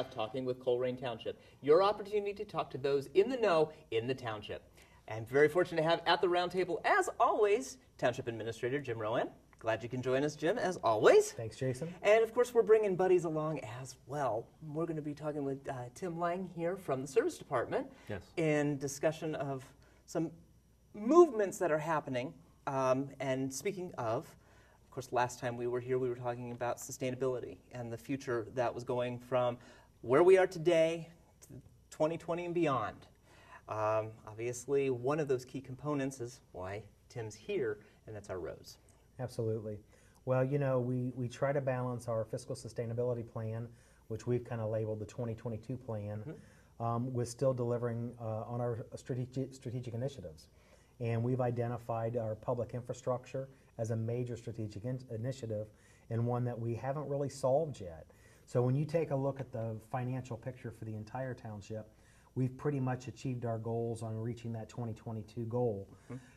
of Talking with Colerain Township, your opportunity to talk to those in the know in the township. And very fortunate to have at the round table, as always, Township Administrator Jim Rowan. Glad you can join us, Jim, as always. Thanks, Jason. And of course, we're bringing buddies along as well. We're going to be talking with Tim Lang here from the Service Department in discussion of some movements that are happening. And speaking of course, last time we were here, we were talking about sustainability and the future that was going from where we are today to 2020 and beyond. Obviously, one of those key components is why Tim's here, and that's our roads. Absolutely. Well, you know, we try to balance our fiscal sustainability plan, which we've kind of labeled the 2022 plan, with still delivering on our strategic initiatives. And we've identified our public infrastructure as a major strategic initiative and one that we haven't really solved yet. So when you take a look at the financial picture for the entire township, we've pretty much achieved our goals on reaching that 2022 goal.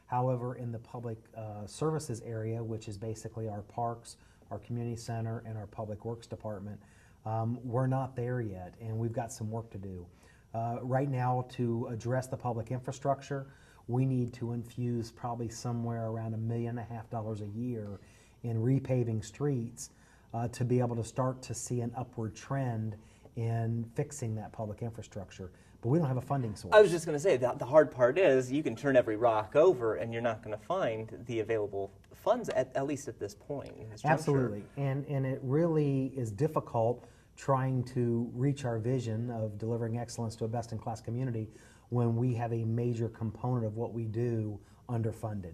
However, in the public services area, which is basically our parks, our community center, and our public works department, we're not there yet, and we've got some work to do. Right now, to address the public infrastructure, we need to infuse probably somewhere around $1.5 million a year in repaving streets to be able to start to see an upward trend in fixing that public infrastructure. But we don't have a funding source. I was just going to say, the hard part is you can turn every rock over and you're not going to find the available funds, at least at this point. Absolutely. And it really is difficult trying to reach our vision of delivering excellence to a best-in-class community when we have a major component of what we do underfunded.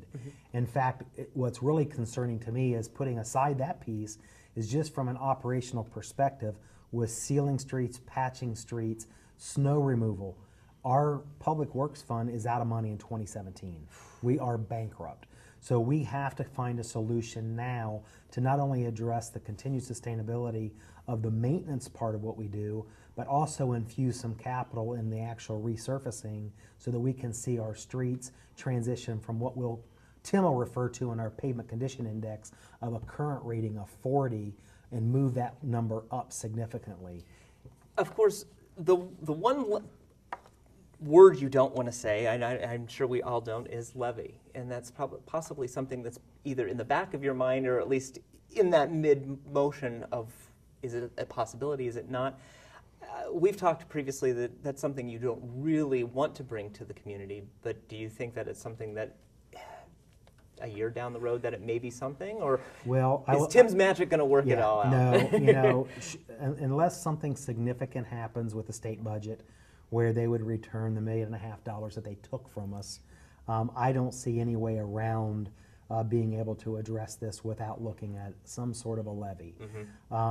In fact, what's really concerning to me is putting aside that piece is just from an operational perspective with sealing streets, patching streets, snow removal. Our public works fund is out of money in 2017. We are bankrupt. So we have to find a solution now to not only address the continued sustainability of the maintenance part of what we do, but also infuse some capital in the actual resurfacing so that we can see our streets transition from what Tim will refer to in our pavement condition index of a current rating of 40 and move that number up significantly. Of course, the one word you don't want to say, and I'm sure we all don't, is levy. And that's possibly something that's either in the back of your mind or at least in that mid-motion of, is it a possibility, is it not? We've talked previously that that's something you don't really want to bring to the community, but do you think that it's something that a year down the road that it may be something, or is Tim's magic going to work it all out? No, you know, unless something significant happens with the state budget where they would return the $1.5 million that they took from us, I don't see any way around being able to address this without looking at some sort of a levy.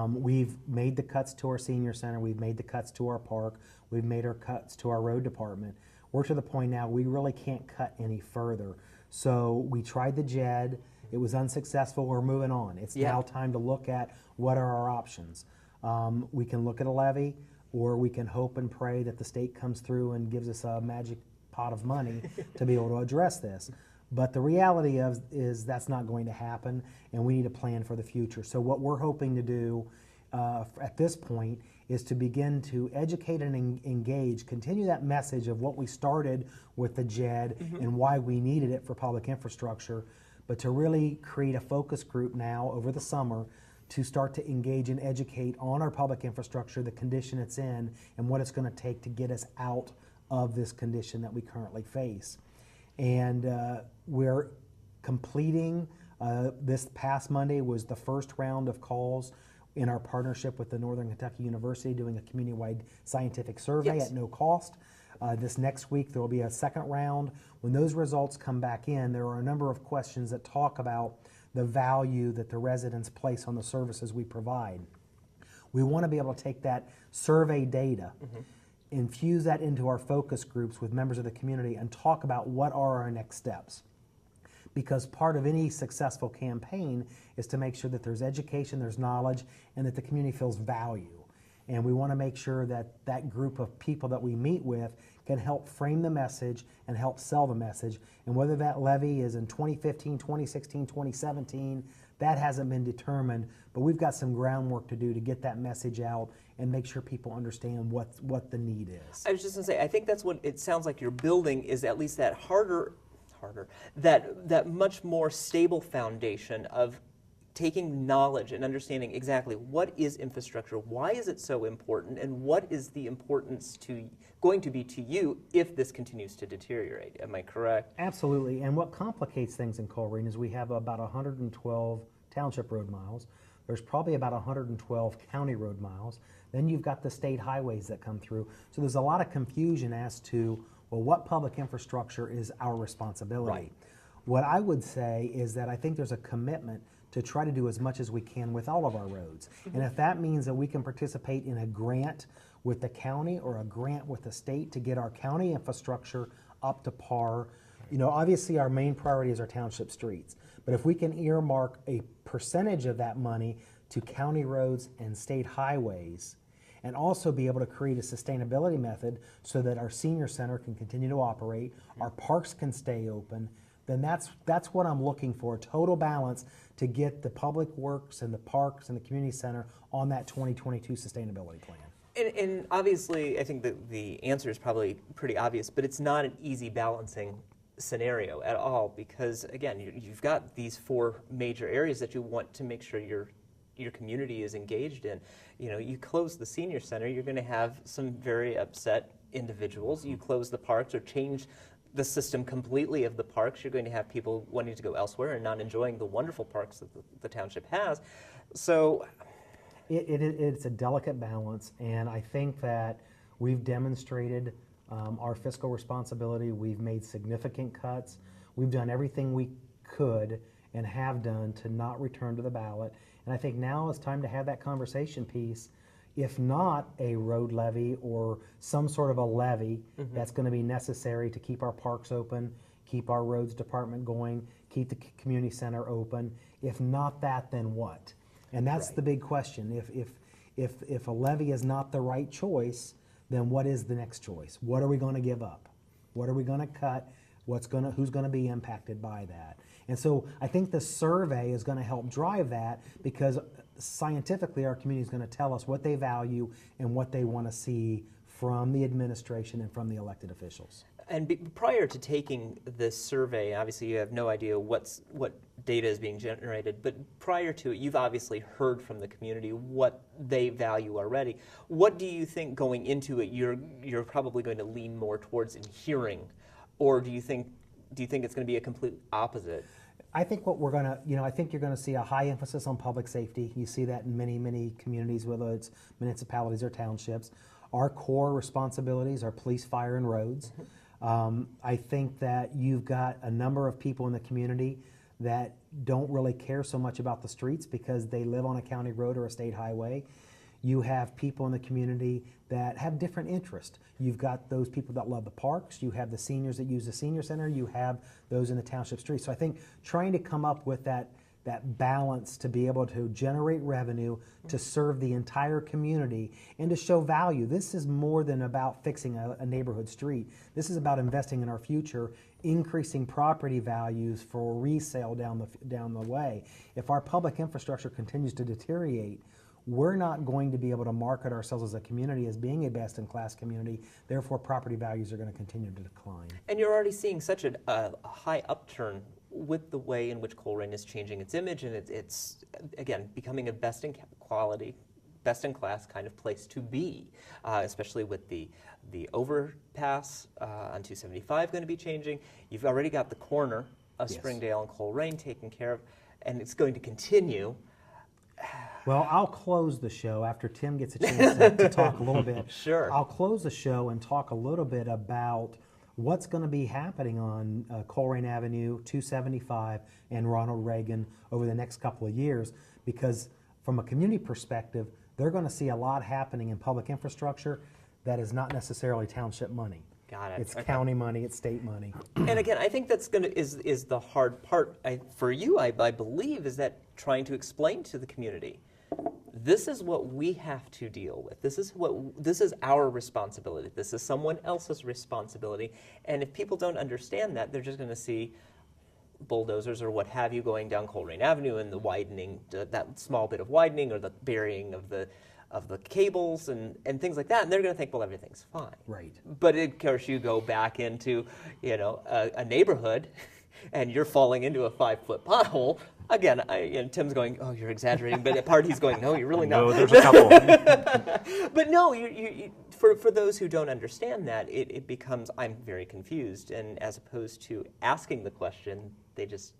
We've made the cuts to our senior center, we've made the cuts to our park, we've made our cuts to our road department. We're to the point now we really can't cut any further. So we tried the JED, it was unsuccessful, we're moving on. It's now time to look at what are our options. We can look at a levy, or we can hope and pray that the state comes through and gives us a magic pot of money to be able to address this. But the reality is that's not going to happen, and we need a plan for the future. So what we're hoping to do at this point is to begin to educate and engage, continue that message of what we started with the JED and why we needed it for public infrastructure, but to really create a focus group now over the summer to start to engage and educate on our public infrastructure, the condition it's in, and what it's going to take to get us out of this condition that we currently face. And we're completing, this past Monday was the first round of calls in our partnership with the Northern Kentucky University doing a community-wide scientific survey at no cost. This next week there will be a second round. When those results come back in, there are a number of questions that talk about the value that the residents place on the services we provide. We want to be able to take that survey data, infuse that into our focus groups with members of the community and talk about what are our next steps. Because part of any successful campaign is to make sure that there's education, there's knowledge, and that the community feels value. And we want to make sure that that group of people that we meet with can help frame the message and help sell the message. And whether that levy is in 2015, 2016, 2017, That hasn't been determined, but we've got some groundwork to do to get that message out and make sure people understand what the need is. I was just going to say, I think that's what it sounds like you're building, is at least that that much more stable foundation of taking knowledge and understanding exactly what is infrastructure, why is it so important, and what is the importance going to be to you if this continues to deteriorate. Am I correct? Absolutely, and what complicates things in Colerain is we have about 112 township road miles. There's probably about 112 county road miles. Then you've got the state highways that come through. So there's a lot of confusion as to, well, what public infrastructure is our responsibility? Right. What I would say is that I think there's a commitment to try to do as much as we can with all of our roads. And if that means that we can participate in a grant with the county or a grant with the state to get our county infrastructure up to par, you know, obviously our main priority is our township streets. But if we can earmark a percentage of that money to county roads and state highways, and also be able to create a sustainability method so that our senior center can continue to operate, our parks can stay open, then that's what I'm looking for, a total balance to get the public works and the parks and the community center on that 2022 sustainability plan. And obviously, I think that the answer is probably pretty obvious, but it's not an easy balancing scenario at all, because again, you've got these four major areas that you want to make sure your community is engaged in. You know, you close the senior center, you're going to have some very upset individuals. You close the parks or change the system completely of the parks, you're going to have people wanting to go elsewhere and not enjoying the wonderful parks that the township has. So it's a delicate balance, and I think that we've demonstrated our fiscal responsibility. We've made significant cuts. We've done everything we could and have done to not return to the ballot. And I think now it's time to have that conversation piece, if not a road levy or some sort of a levy that's going to be necessary to keep our parks open, keep our roads department going, keep the community center open. If not that, then what? And that's the big question. If a levy is not the right choice, then what is the next choice? What are we going to give up? What are we going to cut? Who's going to be impacted by that? And so I think the survey is going to help drive that, because scientifically our community is going to tell us what they value and what they want to see from the administration and from the elected officials. And prior to taking this survey, obviously you have no idea what data is being generated, but prior to it, you've obviously heard from the community what they value already. What do you think going into it you're probably going to lean more towards in hearing, or do you think it's going to be a complete opposite? I think what we're going to, I think you're going to see a high emphasis on public safety. You see that in many, many communities, whether it's municipalities or townships. Our core responsibilities are police, fire, and roads. I think that you've got a number of people in the community that don't really care so much about the streets because they live on a county road or a state highway. You have people in the community that have different interests. You've got those people that love the parks. You have the seniors that use the senior center. You have those in the township streets. So I think trying to come up with that balance to be able to generate revenue to serve the entire community and to show value. This is more than about fixing a neighborhood street. This is about investing in our future, increasing property values for resale down the way. If our public infrastructure continues to deteriorate, we're not going to be able to market ourselves as a community as being a best-in-class community. Therefore, property values are going to continue to decline. And you're already seeing such a high upturn with the way in which Colerain is changing its image, and it's again, becoming a best-in-quality, best-in-class kind of place to be, especially with the overpass on 275 going to be changing. You've already got the corner of Springdale and Colerain taken care of, and it's going to continue. Well, I'll close the show after Tim gets a chance to talk a little bit. Sure. I'll close the show and talk a little bit about what's going to be happening on Colerain Avenue, 275, and Ronald Reagan over the next couple of years, because from a community perspective, they're going to see a lot happening in public infrastructure that is not necessarily township money. Got it. It's county money, it's state money. And again, I think that's is the hard part for you, I believe, is that trying to explain to the community, this is what we have to deal with. This is our responsibility. This is someone else's responsibility. And if people don't understand that, they're just going to see bulldozers or what have you going down Colerain Avenue and the widening, that small bit of widening or the burying of the cables and things like that, and they're going to think, well, everything's fine. Right. But of course, you go back into, a neighborhood, and you're falling into a 5-foot pothole. Again, and Tim's going, oh, you're exaggerating, but at part he's going, no, you're really not. No, there's a couple. But no, for those who don't understand that, it becomes, I'm very confused, and as opposed to asking the question, they just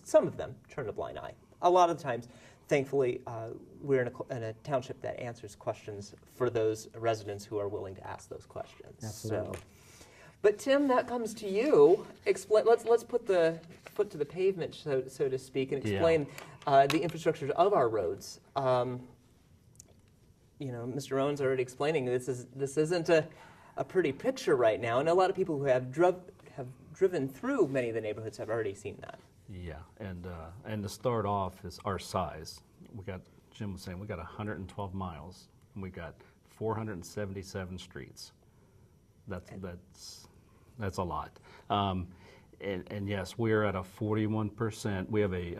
some of them turn a blind eye. A lot of the times, thankfully, we're in a township that answers questions for those residents who are willing to ask those questions. Absolutely. So, but Tim, that comes to you. Explain. Let's put the foot to the pavement, so to speak, and explain the infrastructure of our roads. Mr. Rowan's already explaining this isn't a pretty picture right now, and a lot of people who have driven through many of the neighborhoods have already seen that. Yeah, and to start off is our size. Jim was saying, we got 112 miles, and we got 477 streets. That's a lot. And yes, we're at a 41%. We have a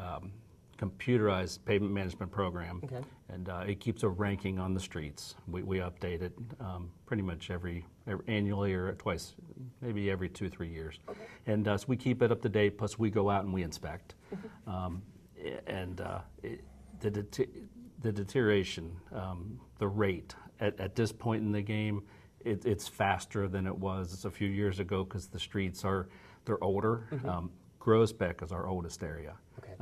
computerized pavement management program, Okay. and it keeps a ranking on the streets. We update it pretty much every annually or twice, maybe every 2-3 years. Okay. And so we keep it up to date. Plus, we go out and we inspect. The deterioration, the rate at this point in the game, it's faster than it was a few years ago because the streets they're older. Groesbeck is our oldest area. Okay.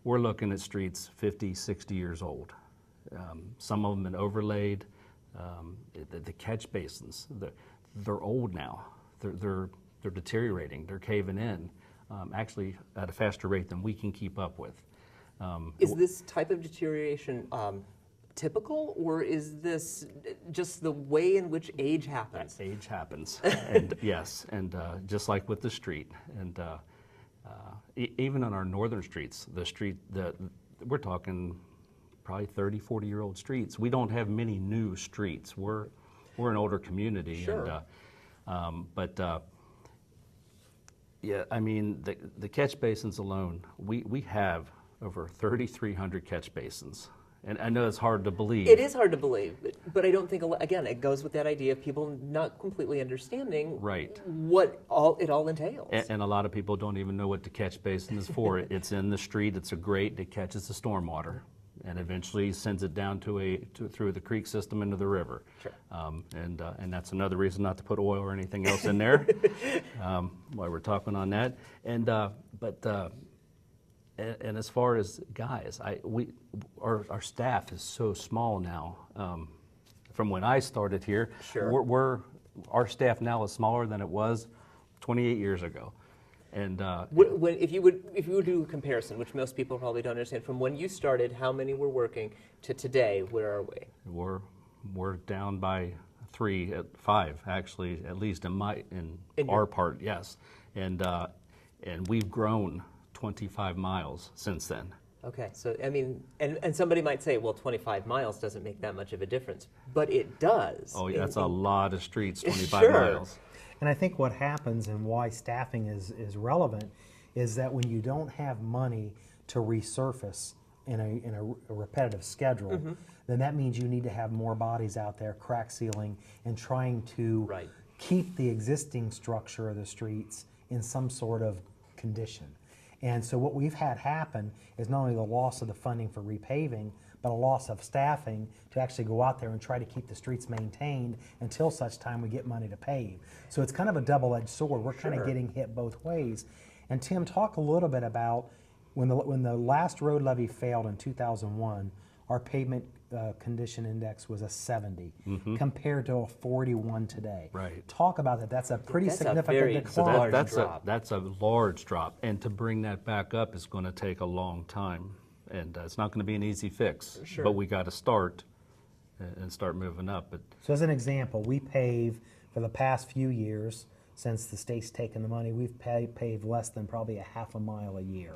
We're looking at streets 50, 60 years old. Some of them been overlaid. The catch basins, they're old now. They're deteriorating. They're caving in, actually at a faster rate than we can keep up with. Is this type of deterioration typical, or is this just the way in which age happens? Age happens, and yes, and just like with the street, and even on our northern streets, we're talking probably 30, 40-year-old streets. We don't have many new streets. We're an older community, Sure. Yeah, I mean the catch basins alone, we have over 3,300 catch basins. And I know it's hard to believe. It is hard to believe, but I don't think, again, it goes with that idea of people not completely understanding what it all entails. And a lot of people don't even know what the catch basin is for. It's in the street, it's a grate that catches the stormwater and eventually sends it down through the creek system into the river. Sure. And that's another reason not to put oil or anything else in there while we're talking on that. And as far as guys, our staff is so small now. From when I started here, Sure. Our staff now is smaller than it was 28 years ago. And if you would do a comparison, which most people probably don't understand, from when you started, how many were working to today? Where are we? We're down by 5 actually, at least in our part, yes. And we've grown 25 miles since then. Okay, so I mean, and somebody might say, well, 25 miles doesn't make that much of a difference, but it does. Oh, yeah, that's a lot of streets, 25 Sure. miles. And I think what happens and why staffing is relevant is that when you don't have money to resurface in a repetitive schedule, then that means you need to have more bodies out there crack sealing and trying to keep the existing structure of the streets in some sort of condition. And so what we've had happen is not only the loss of the funding for repaving, but a loss of staffing to actually go out there and try to keep the streets maintained until such time we get money to pave. So it's kind of a double-edged sword. We're kind of getting hit both ways. And Tim, talk a little bit about when the last road levy failed in 2001, our pavement condition index was a 70 compared to a 41 today. Right. Talk about that. That's a pretty significant So decline. that's a large drop, and to bring that back up is going to take a long time, and it's not going to be an easy fix. Sure. But we got to start and start moving up. But So as an example, we pave for the past few years, since the state's taken the money, we've paved less than probably a half a mile a year.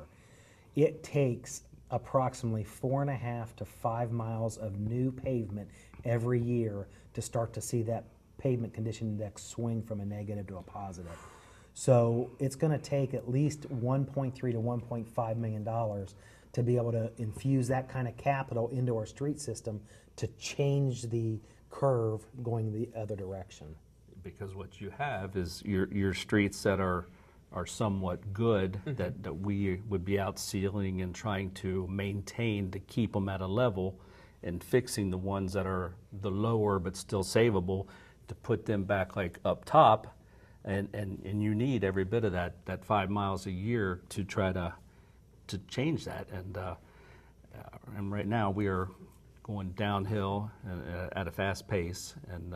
It takes approximately 4.5 to 5 miles of new pavement every year to start to see that pavement condition index swing from a negative to a positive. So it's going to take at least $1.3 to $1.5 million to be able to infuse that kind of capital into our street system to change the curve going the other direction. Because what you have is your streets that are somewhat good, that we would be out sealing and trying to maintain to keep them at a level, and fixing the ones that are the lower but still savable to put them back like up top, and you need every bit of that 5 miles a year to try to change that, and right now we are going downhill at a fast pace, and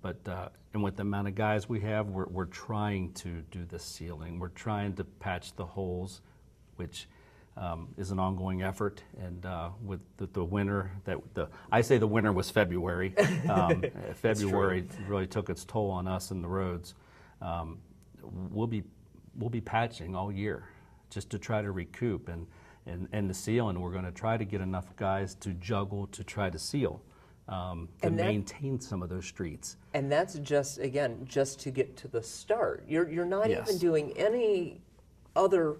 with the amount of guys we have, we're trying to do the sealing. We're trying to patch the holes, which is an ongoing effort. And with the winter, I say the winter was February. February really took its toll on us and the roads. We'll be patching all year just to try to recoup and the seal. And we're going to try to get enough guys to juggle to try to seal. To maintain some of those streets. And that's just, again, just to get to the start. You're not even doing any other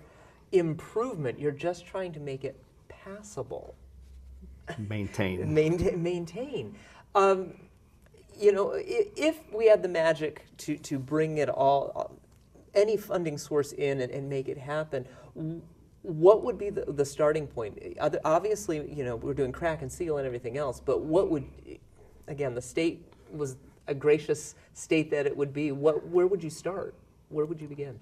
improvement. You're just trying to make it passable. Maintain. Maintain. If we had the magic to bring it all, any funding source in and make it happen, what would be the starting point? Obviously, we're doing crack and seal and everything else, but what would, again, the state was a gracious state that it would be. Where would you start? Where would you begin?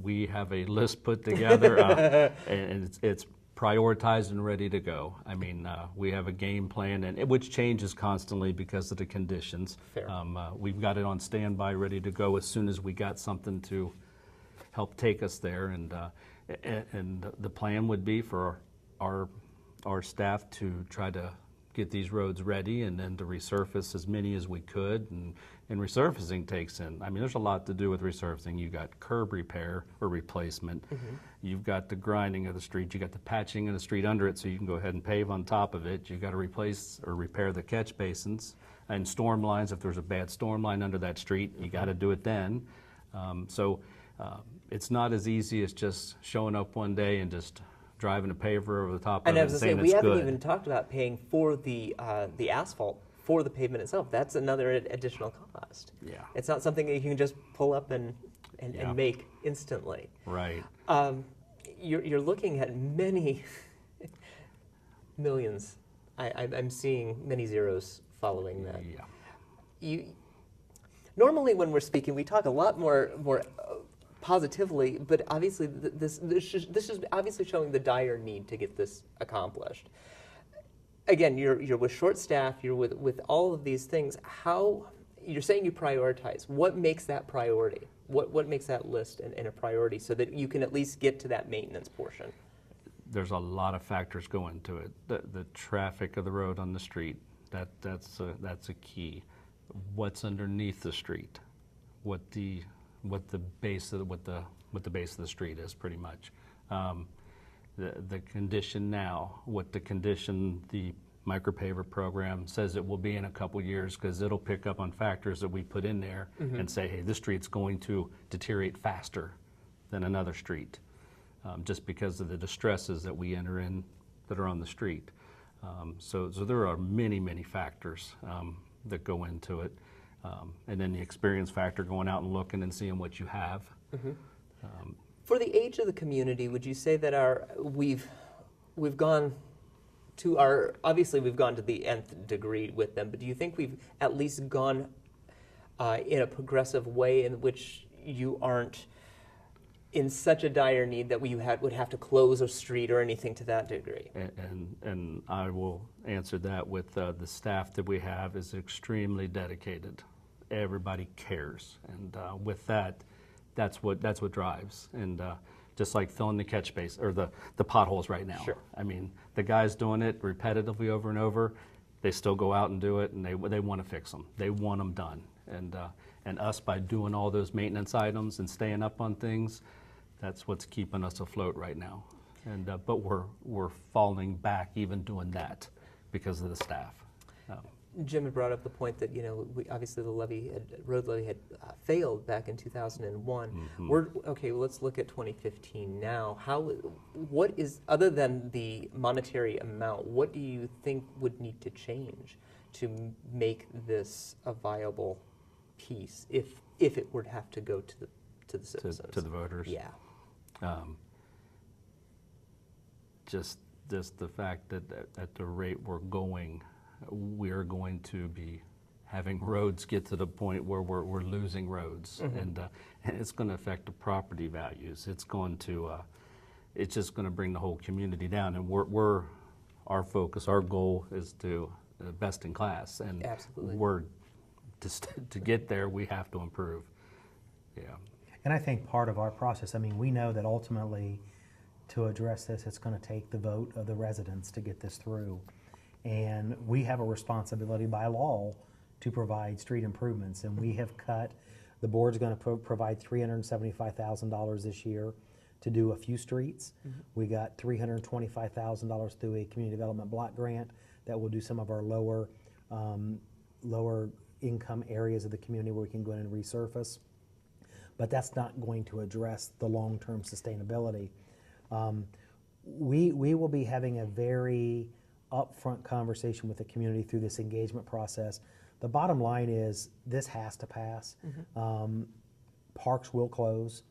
We have a list put together, and it's prioritized and ready to go. I mean, we have a game plan, which changes constantly because of the conditions. Fair. We've got it on standby, ready to go as soon as we got something to help take us there, and the plan would be for our staff to try to get these roads ready and then to resurface as many as we could. And resurfacing takes in, I mean, there's a lot to do with resurfacing. You got curb repair or replacement. You've got the grinding of the street. You got the patching of the street under it so you can go ahead and pave on top of it. You've got to replace or repair the catch basins and storm lines. If there's a bad storm line under that street, you got to do it then. It's not as easy as just showing up one day and just driving a paver over the top of it and saying it's good. We haven't even talked about paying for the asphalt for the pavement itself. That's another additional cost. Yeah. It's not something that you can just pull up and make instantly. Right. You're looking at many millions. I'm seeing many zeros following that. Yeah. Normally when we're speaking, we talk a lot more positively, but obviously this is obviously showing the dire need to get this accomplished. Again, you're with short staff, you're with all of these things. How, you're saying you prioritize. What makes that priority? What makes that list and a priority so that you can at least get to that maintenance portion? There's a lot of factors go into it. The traffic of the road on the street, that's a key. What's underneath the street, what the base of the street is, pretty much. The condition now, what the condition the micropaver program says it will be in a couple years, because it'll pick up on factors that we put in there and say, hey, this street's going to deteriorate faster than another street, just because of the distresses that we enter in that are on the street. So there are many, many factors that go into it. And then the experience factor, going out and looking and seeing what you have. For the age of the community, would you say that we've gone to obviously we've gone to the nth degree with them, but do you think we've at least gone in a progressive way in which you aren't in such a dire need that would have to close a street or anything to that degree? And I will answer that with the staff that we have is extremely dedicated. Everybody cares, and with that, that's what drives. And just like filling the catch base or the potholes right now. Sure. I mean, the guys doing it repetitively over and over, they still go out and do it, and they want to fix them. They want them done. And us, by doing all those maintenance items and staying up on things, that's what's keeping us afloat right now. And but we're falling back even doing that because of the staff. Jim had brought up the point that, obviously the road levy had failed back in 2001. Okay, well, let's look at 2015 now. What is, other than the monetary amount, what do you think would need to change to make this a viable piece if it were to have to go to the citizens? To the voters? Yeah. Just the fact that at the rate we're going, we're going to be having roads get to the point where we're losing roads, and it's going to affect the property values. It's going to, it's just going to bring the whole community down. And our focus, our goal is to best in class, and absolutely, to get there, we have to improve. Yeah. And I think part of our process, I mean, we know that ultimately, to address this, it's going to take the vote of the residents to get this through. And we have a responsibility by law to provide street improvements. And we have cut, the board's going to provide $375,000 this year to do a few streets. We got $325,000 through a community development block grant that will do some of our lower income areas of the community where we can go in and resurface. But that's not going to address the long-term sustainability. We will be having a very upfront conversation with the community through this engagement process. The bottom line is this has to pass. Parks will close.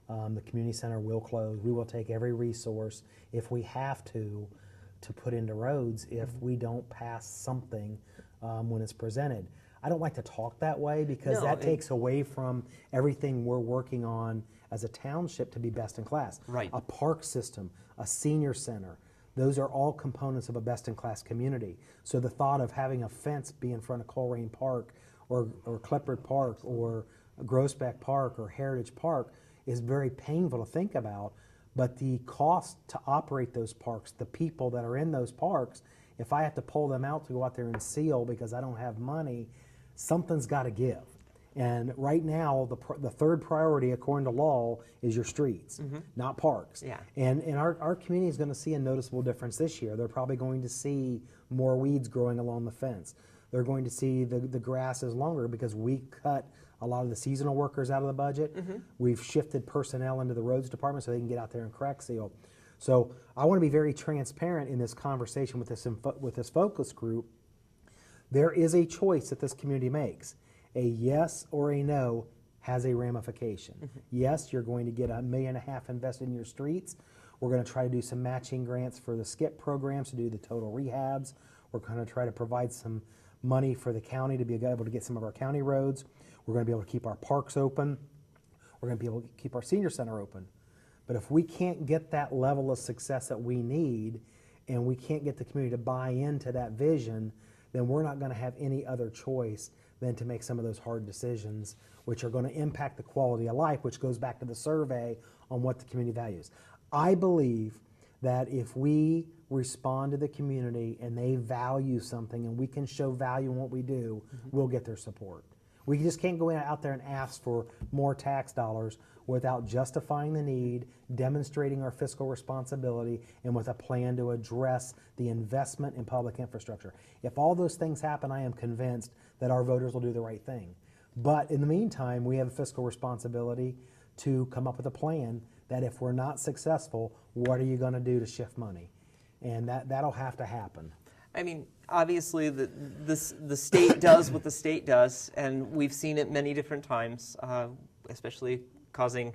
The community center will close. We will take every resource, if we have to put into roads if we don't pass something when it's presented. I don't like to talk that way because that takes away from everything we're working on as a township to be best in class. Right. A park system, a senior center, those are all components of a best in class community. So the thought of having a fence be in front of Colerain Park or Clippard Park or Groesbeck Park or Heritage Park is very painful to think about, but the cost to operate those parks, the people that are in those parks, if I have to pull them out to go out there and seal because I don't have money, something's got to give. And right now, the third priority, according to law, is your streets, not parks. Yeah. And our community is going to see a noticeable difference this year. They're probably going to see more weeds growing along the fence. They're going to see the grass is longer because we cut a lot of the seasonal workers out of the budget. We've shifted personnel into the roads department so they can get out there and crack seal. So I want to be very transparent in this conversation with this focus group. There is a choice that this community makes. A yes or a no has a ramification. Yes, you're going to get $1.5 million invested in your streets. We're going to try to do some matching grants for the SKIP programs to do the total rehabs. We're going to try to provide some money for the county to be able to get some of our county roads. We're going to be able to keep our parks open. We're going to be able to keep our senior center open. But if we can't get that level of success that we need and we can't get the community to buy into that vision, then we're not going to have any other choice than to make some of those hard decisions, which are going to impact the quality of life, which goes back to the survey on what the community values. I believe that if we respond to the community and they value something and we can show value in what we do, we'll get their support. We just can't go out there and ask for more tax dollars without justifying the need, demonstrating our fiscal responsibility, and with a plan to address the investment in public infrastructure. If all those things happen, I am convinced that our voters will do the right thing. But in the meantime, we have a fiscal responsibility to come up with a plan that if we're not successful, what are you going to do to shift money? And that'll have to happen. I mean, obviously, the state does what the state does, and we've seen it many different times, especially causing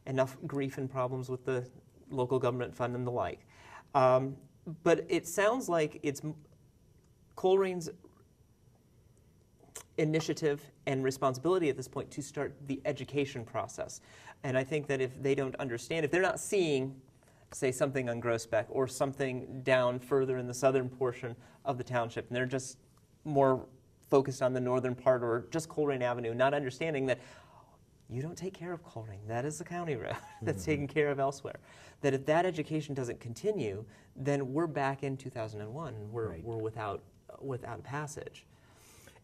enough grief and problems with the local government fund and the like. But it sounds like it's Colerain's initiative and responsibility at this point to start the education process. And I think that if they don't understand, if they're not seeing, say, something on Groesbeck or something down further in the southern portion of the township, and they're just more focused on the northern part or just Colerain Avenue, not understanding that you don't take care of Colerain. That is the county road that's taken care of elsewhere. That if that education doesn't continue, then we're back in 2001. We're without a passage.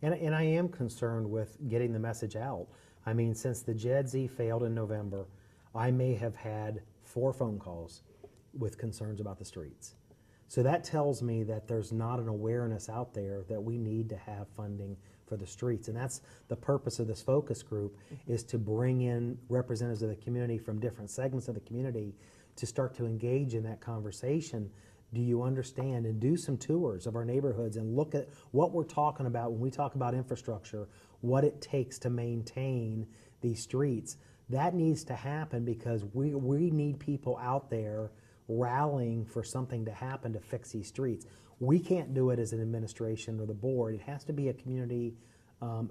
And I am concerned with getting the message out. I mean, since the JEDZ failed in November, I may have had 4 phone calls with concerns about the streets. So that tells me that there's not an awareness out there that we need to have funding for the streets. And that's the purpose of this focus group, is to bring in representatives of the community from different segments of the community to start to engage in that conversation. Do you understand? And do some tours of our neighborhoods and look at what we're talking about when we talk about infrastructure, what it takes to maintain these streets. That needs to happen because we need people out there rallying for something to happen to fix these streets. We can't do it as an administration or the board. It has to be a community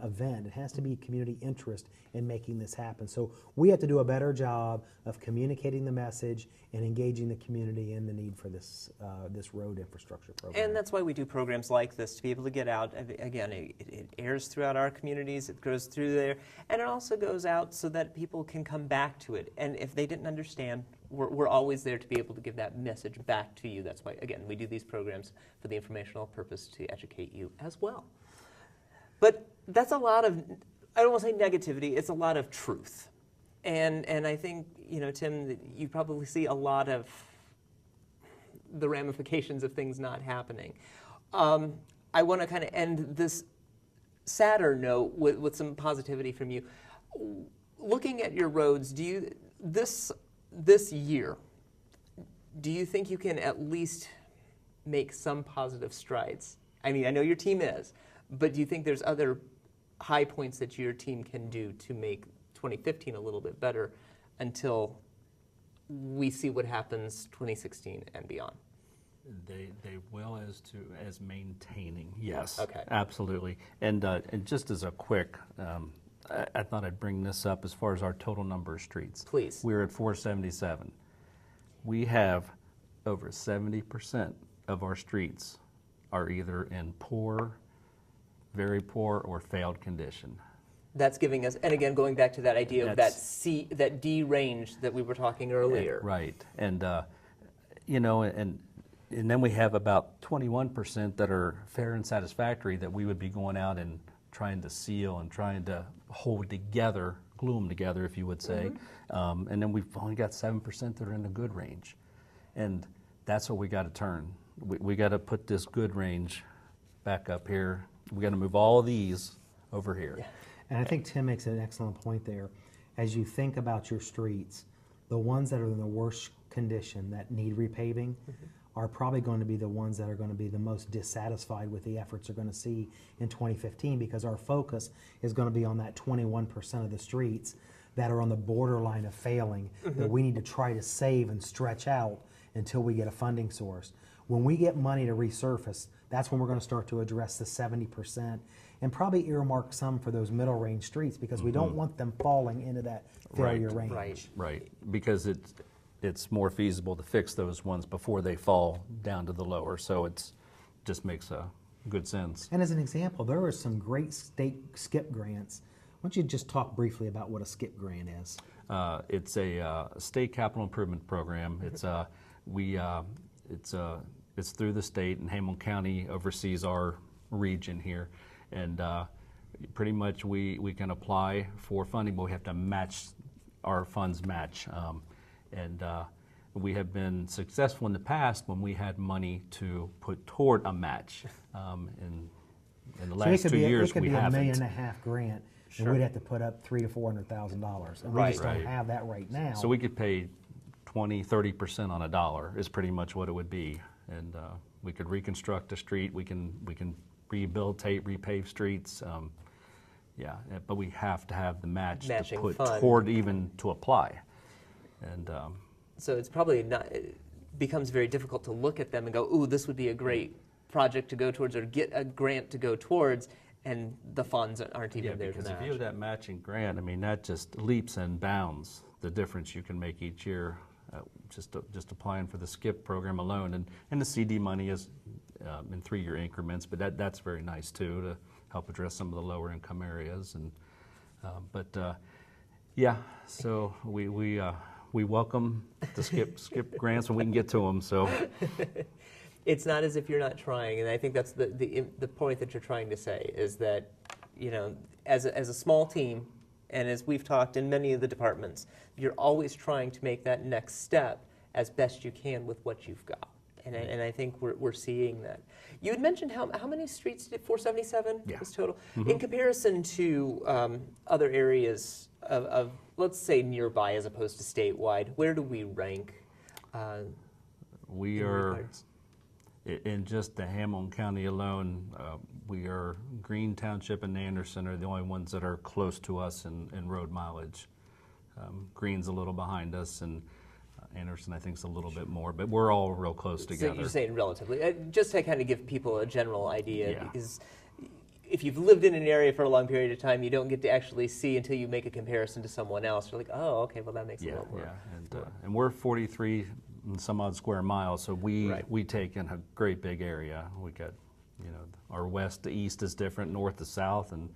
event. It has to be community interest in making this happen. So we have to do a better job of communicating the message and engaging the community in the need for this this road infrastructure program. And that's why we do programs like this, to be able to get out. Again, it airs throughout our communities, it goes through there, and it also goes out so that people can come back to it. And if they didn't understand, we're always there to be able to give that message back to you. That's why, again, we do these programs for the informational purpose to educate you as well. But that's a lot of, I don't want to say negativity, it's a lot of truth. And I think, you know, Tim, you probably see a lot of the ramifications of things not happening. I want to kind of end this sadder note with some positivity from you. Looking at your roads, do you, this year, do you think you can at least make some positive strides? I mean, I know your team is, but do you think there's other high points that your team can do to make 2015 a little bit better until we see what happens 2016 and beyond? They will as maintaining, yes. Okay. Absolutely. And just as a quick, I thought I'd bring this up as far as our total number of streets. Please. We're at 477. We have over 70% of our streets are either in poor, very poor, or failed condition. That's giving us, and again, going back to that idea of that D range that we were talking earlier. Right. And, you know, and then we have about 21% that are fair and satisfactory that we would be going out and trying to seal and trying to hold together, glue them together, if you would say. And then we've only got 7% that are in the good range. And that's what we got to turn. We got to put this good range back up here. We got to move all of these over here. Yeah. And I think Tim makes an excellent point there. As you think about your streets, the ones that are in the worst condition that need repaving are probably going to be the ones that are going to be the most dissatisfied with the efforts they're going to see in 2015, because our focus is going to be on that 21% of the streets that are on the borderline of failing, that we need to try to save and stretch out until we get a funding source. When we get money to resurface, that's when we're going to start to address the 70% and probably earmark some for those middle range streets, because we don't want them falling into that failure range. Right, because it's more feasible to fix those ones before they fall down to the lower, so it just makes a good sense. And as an example, there are some great state SCIP grants. Why don't you just talk briefly about what a SCIP grant is? It's a state capital improvement program. It's through the state, and Hamilton County oversees our region here. And pretty much we can apply for funding, but we have to match, our funds match. And we have been successful in the past when we had money to put toward a match. In the last 2 years, we haven't. It could be $1.5 million grant, and we'd have to put up $300,000 to $400,000, and we just don't have that right now. So we could pay 20-30% on a dollar is pretty much what it would be, and we could reconstruct a street. We can rehabilitate, repave streets. Yeah, but we have to have the matching to put fund toward even to apply. And so it's probably not, it becomes very difficult to look at them and go, ooh, this would be a great project to go towards, or get a grant to go towards, and the funds aren't even there to match. Because if you have that matching grant, I mean, that just leaps and bounds the difference you can make each year, just applying for the SCIP program alone. And the CD money is in 3-year increments, but that's very nice too, to help address some of the lower income areas. And yeah, so we welcome the SCIP grants when we can get to them. So it's not as if you're not trying, and I think that's the point that you're trying to say, is that, you know, as a small team, and as we've talked in many of the departments, you're always trying to make that next step as best you can with what you've got. And I think we're seeing that. You had mentioned how many streets did 477 Yeah. was total? In comparison to other areas of, let's say, nearby as opposed to statewide, where do we rank? We in are, regards? in just the Hamilton County alone, we are, Greene Township and Anderson are the only ones that are close to us in road mileage. Greene's a little behind us, and Anderson, I think, is a little bit more, but we're all real close together. So you're saying relatively. Just to kind of give people a general idea, Yeah. because if you've lived in an area for a long period of time, you don't get to actually see until you make a comparison to someone else. You're like, oh, okay, well, that makes a Yeah, little more. yeah, and we're 43 and some odd square miles, so we take in a great big area. We got, our west to east is different, north to south, and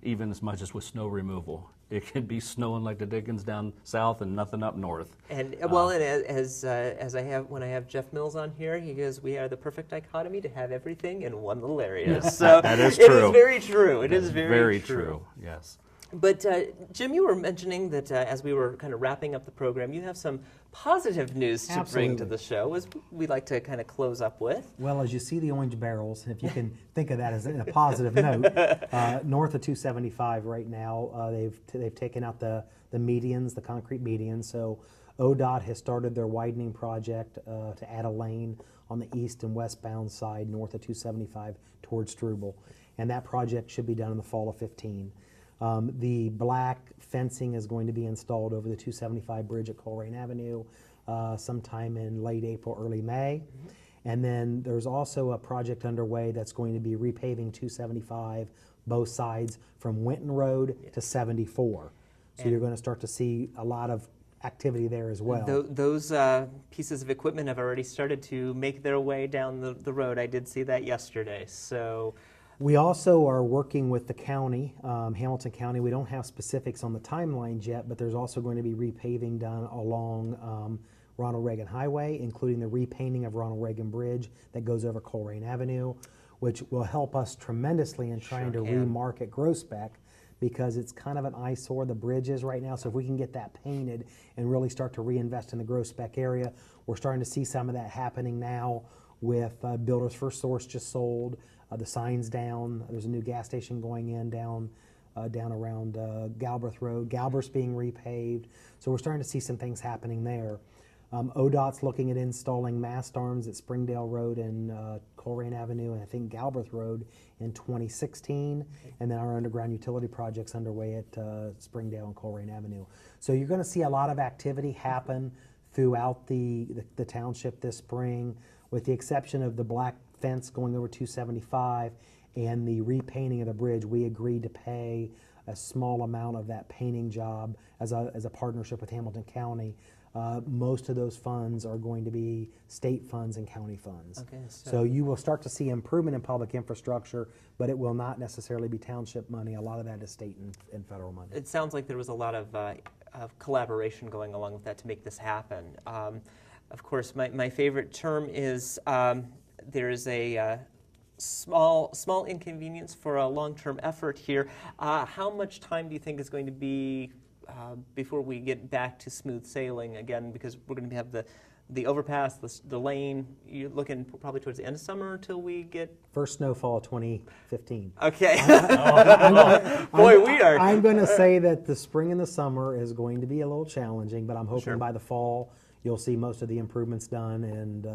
even as much as with snow removal, it can be snowing like the dickens down south and nothing up north. And well, and as I have when I have Jeff Mills on here, he goes, "We are the perfect dichotomy to have everything in one little area." So that is it true. is very true. It That is very true. Yes. But Jim, you were mentioning that as we were kind of wrapping up the program, you have some positive news to bring to the show, as we like to kind of close up with. Well, as you see the orange barrels, and if you can think of that as in a positive note, north of 275 right now, they've taken out the medians, the concrete medians. So ODOT has started their widening project to add a lane on the east and westbound side north of 275 towards Struble, and that project should be done in the fall of 15. The black fencing is going to be installed over the 275 bridge at Colerain Avenue sometime in late April, early May. Mm-hmm. And then there's also a project underway that's going to be repaving 275 both sides from Winton Road to 74. So And you're going to start to see a lot of activity there as well. Those pieces of equipment have already started to make their way down the road. I did see that yesterday. So. We also are working with the county, Hamilton County. We don't have specifics on the timelines yet, but there's also going to be repaving done along Ronald Reagan Highway, including the repainting of Ronald Reagan Bridge that goes over Colerain Avenue, which will help us tremendously in trying to remarket Groesbeck, because it's kind of an eyesore, the bridge is right now. So if we can get that painted and really start to reinvest in the Groesbeck area, we're starting to see some of that happening now with Builders First Source just sold. The sign's down. There's a new gas station going in down around Galbraith Road. Galbraith's being repaved. So we're starting to see some things happening there. ODOT's looking at installing mast arms at Springdale Road and Colerain Avenue, and I think Galbraith Road in 2016. And then our underground utility project's underway at Springdale and Colerain Avenue. So you're going to see a lot of activity happen throughout the township this spring, with the exception of the black fence going over 275 and the repainting of the bridge. We agreed to pay a small amount of that painting job as a partnership with Hamilton County. Most of those funds are going to be state funds and county funds. Okay, so you will start to see improvement in public infrastructure, but it will not necessarily be township money. A lot of that is state and federal money. It sounds like there was a lot of collaboration going along with that to make this happen. Of course, my favorite term is there is a small inconvenience for a long-term effort here. How much time do you think is going to be before we get back to smooth sailing again? Because we're going to have the overpass, the lane. You're looking probably towards the end of summer until we get first snowfall of 2015. Okay. I'm going to say that the spring and the summer is going to be a little challenging, but I'm hoping by the fall you'll see most of the improvements done and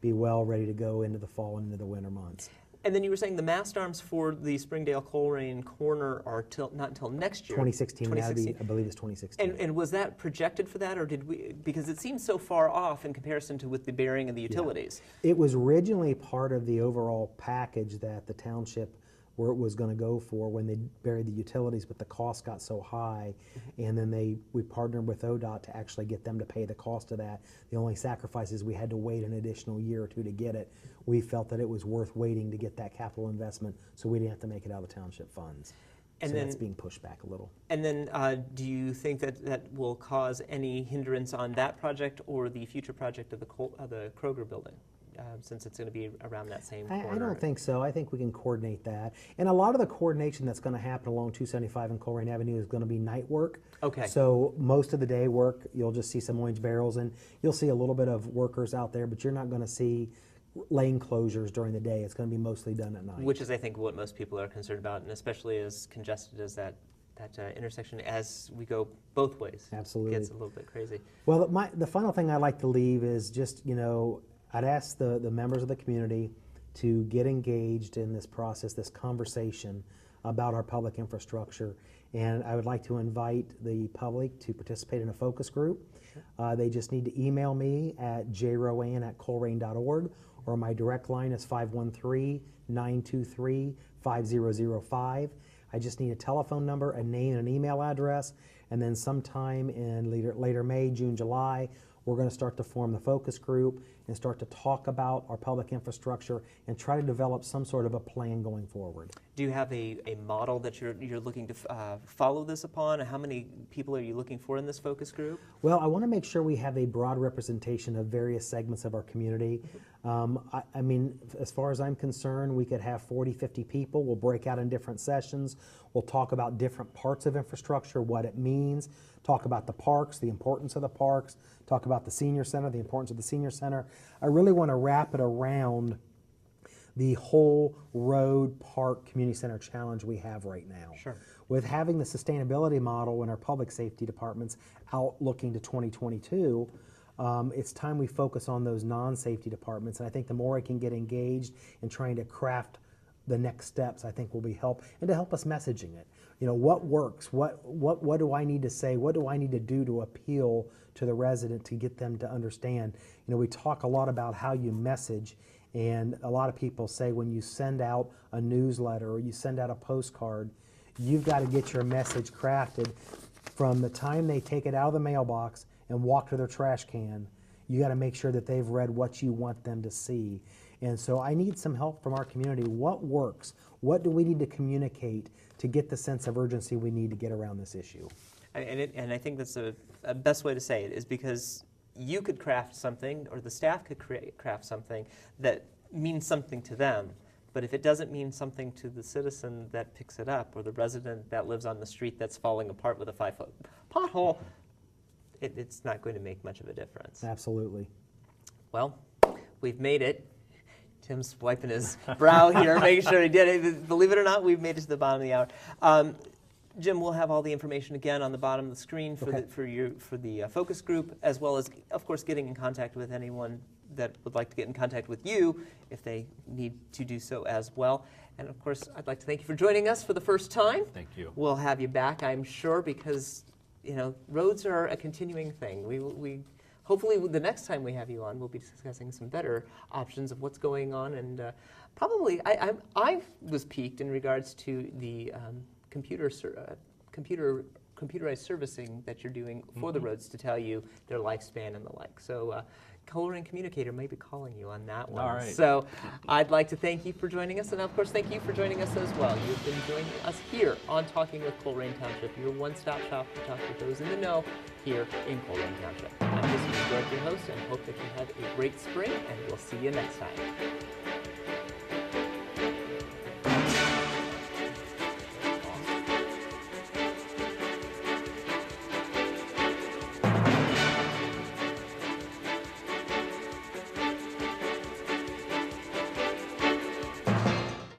be well ready to go into the fall and into the winter months. And then you were saying the mast arms for the Springdale Colerain corner are not until next year. 2016. I believe it's 2016. And was that projected for that, or did we? Because it seems so far off in comparison to with the bearing and the utilities. Yeah. It was originally part of the overall package that the township where it was going to go for when they buried the utilities, but the cost got so high, and then we partnered with ODOT to actually get them to pay the cost of that. The only sacrifice is we had to wait an additional year or two to get it. We felt that it was worth waiting to get that capital investment, so we didn't have to make it out of the township funds. And so then, that's being pushed back a little. And then do you think that will cause any hindrance on that project or the future project of the Kroger building? since it's going to be around that same I corner? don't think so. I think we can coordinate that. And a lot of the coordination that's going to happen along 275 and Colerain Avenue is going to be night work. Okay. So most of the day work, you'll just see some orange barrels, and you'll see a little bit of workers out there, but you're not going to see lane closures during the day. It's going to be mostly done at night. Which is, I think, what most people are concerned about, and especially as congested as that intersection as we go both ways. Absolutely. It gets a little bit crazy. Well, the final thing I'd like to leave is just, I'd ask the members of the community to get engaged in this process, this conversation about our public infrastructure. And I would like to invite the public to participate in a focus group. They just need to email me at jrowan@colerain.org, or my direct line is 513-923-5005. I just need a telephone number, a name, and an email address, and then sometime in later May, June, July, we're going to start to form the focus group and start to talk about our public infrastructure and try to develop some sort of a plan going forward. Do you have a model that you're looking to follow this upon? How many people are you looking for in this focus group? Well, I want to make sure we have a broad representation of various segments of our community. I mean, as far as I'm concerned, we could have 40, 50 people. We'll break out in different sessions. We'll talk about different parts of infrastructure, what it means, talk about the parks, the importance of the parks, talk about the senior center, the importance of the senior center. I really want to wrap it around the whole road, park, community center challenge we have right now. Sure. With having the sustainability model in our public safety departments out looking to 2022, it's time we focus on those non-safety departments. And I think the more I can get engaged in trying to craft the next steps, I think will be help, and to help us messaging it. What works? What do I need to say? What do I need to do to appeal to the resident to get them to understand? We talk a lot about how you message, and a lot of people say when you send out a newsletter or you send out a postcard, you've got to get your message crafted from the time they take it out of the mailbox and walk to their trash can. You got to make sure that they've read what you want them to see. And so I need some help from our community. What works? What do we need to communicate to get the sense of urgency we need to get around this issue? And I think that's a best way to say it, is because you could craft something, or the staff could craft something that means something to them. But if it doesn't mean something to the citizen that picks it up, or the resident that lives on the street that's falling apart with a 5-foot pothole, it's not going to make much of a difference. Absolutely. Well, we've made it. Tim's wiping his brow here, making sure he did it. Believe it or not, we've made it to the bottom of the hour. Jim, we'll have all the information again on the bottom of the screen for the focus group, as well as, of course, getting in contact with anyone that would like to get in contact with you if they need to do so as well. And of course, I'd like to thank you for joining us for the first time. Thank you. We'll have you back, I'm sure, because roads are a continuing thing. We hopefully the next time we have you on, we'll be discussing some better options of what's going on, and probably I was piqued in regards to the computerized servicing that you're doing for the roads to tell you their lifespan and the like. So Colerain Communicator may be calling you on that one. All right. So I'd like to thank you for joining us, and of course thank you for joining us as well. You've been joining us here on Talking with Colerain Township, your one-stop shop to talk with those in the know here in Colerain Township. I'm just George, your host, and hope that you have a great spring, and we'll see you next time.